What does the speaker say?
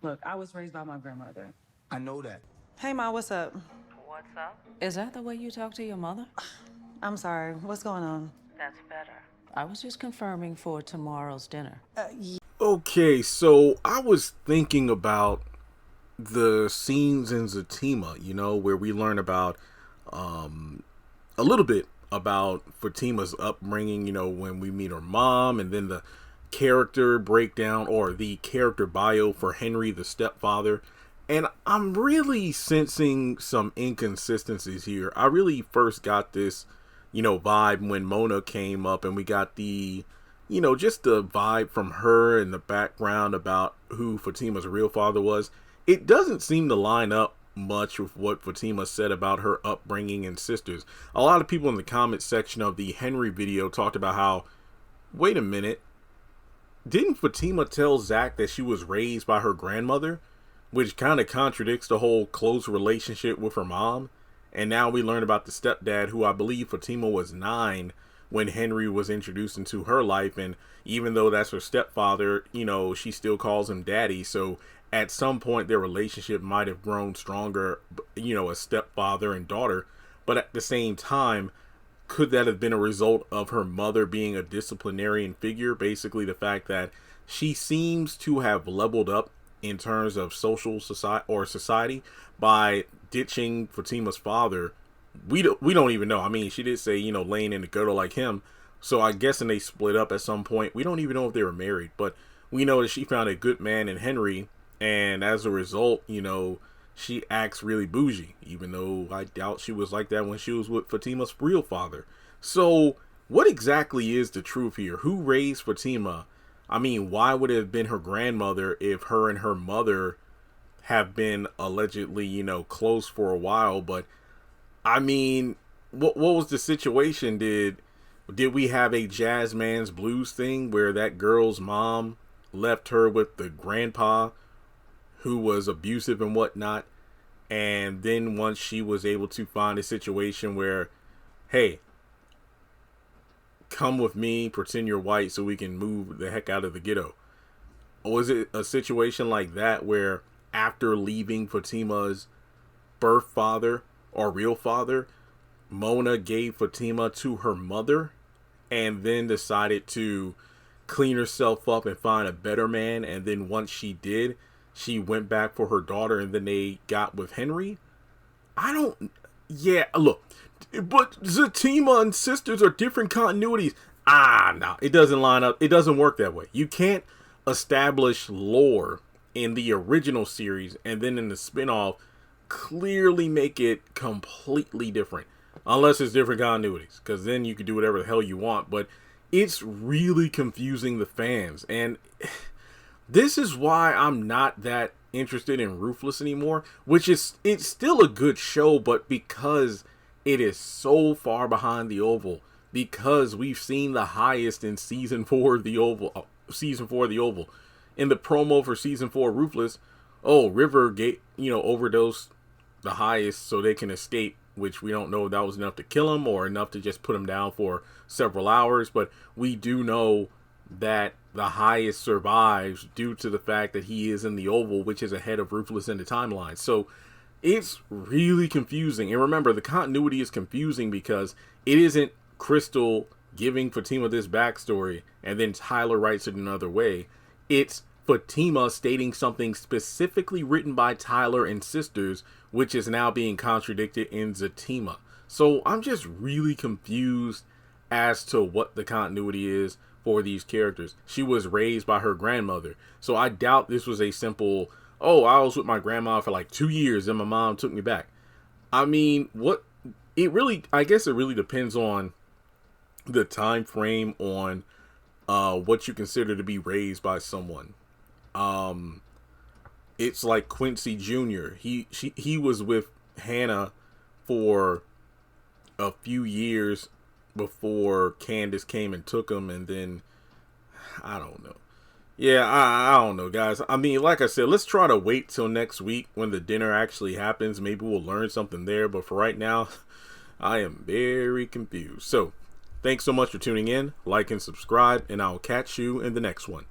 Look, I was raised by my grandmother. I know that. Hey, Ma, what's up? What's up? Is that the way you talk to your mother? I'm sorry. What's going on? That's better. I was just confirming for tomorrow's dinner. Okay, so I was thinking about the scenes in Zatima, where we learn about a little bit about Fatima's upbringing, when we meet her mom, and then the character breakdown or the character bio for Henry, the stepfather. And I'm really sensing some inconsistencies here. I really first got this, vibe when Mona came up and we got the, just the vibe from her in the background about who Fatima's real father was. It doesn't seem to line up much with what Fatima said about her upbringing and sisters. A lot of people in the comment section of the Henry video talked about how, wait a minute, didn't Fatima tell Zach that she was raised by her grandmother? Which kind of contradicts the whole close relationship with her mom. And now we learn about the stepdad, who I believe Fatima was 9 when Henry was introduced into her life. And even though that's her stepfather, she still calls him daddy. So at some point their relationship might have grown stronger, as stepfather and daughter. But at the same time, could that have been a result of her mother being a disciplinarian figure? Basically the fact that she seems to have leveled up in terms of society by ditching Fatima's father. We don't even know. I mean, she did say, laying in the gutter like him. So I guessing they split up at some point. We don't even know if they were married, but we know that she found a good man in Henry, and as a result, she acts really bougie, even though I doubt she was like that when she was with Fatima's real father. So what exactly is the truth here? Who raised Fatima? I mean, why would it have been her grandmother if her and her mother have been allegedly, close for a while? But I mean, what was the situation? Did we have a Jazz Man's Blues thing where that girl's mom left her with the grandpa who was abusive and whatnot? And then once she was able to find a situation where, hey, come with me, pretend you're white so we can move the heck out of the ghetto. Or was it a situation like that where after leaving Fatima's birth father or real father, Mona gave Fatima to her mother and then decided to clean herself up and find a better man, and then once she did, she went back for her daughter and then they got with Henry? Look, but Zatima and Sisters are different continuities. No, it doesn't line up. It doesn't work that way. You can't establish lore in the original series and then in the spinoff clearly make it completely different. Unless it's different continuities, because then you can do whatever the hell you want. But it's really confusing the fans. And this is why I'm not that interested in Ruthless anymore. It's still a good show, but because it is so far behind the Oval, because we've seen the highest in season 4 of the Oval, in the promo for season 4 Ruthless. River overdosed the highest so they can escape, which we don't know if that was enough to kill him or enough to just put him down for several hours, but we do know that the highest survives due to the fact that he is in the Oval, which is ahead of Ruthless in the timeline. So it's really confusing. And remember, the continuity is confusing because it isn't Crystal giving Fatima this backstory and then Tyler writes it another way. It's Fatima stating something specifically written by Tyler and Sisters, which is now being contradicted in Zatima. So I'm just really confused as to what the continuity is for these characters. She was raised by her grandmother, so I doubt this was a simple, I was with my grandma for like 2 years and my mom took me back. I mean, I guess it really depends on the time frame on what you consider to be raised by someone. It's like Quincy Jr. He was with Hannah for a few years before Candace came and took him, and then I don't know. Yeah, I don't know, guys. I mean, like I said, let's try to wait till next week when the dinner actually happens. Maybe we'll learn something there, but for right now, I am very confused. So, thanks so much for tuning in. Like and subscribe, and I'll catch you in the next one.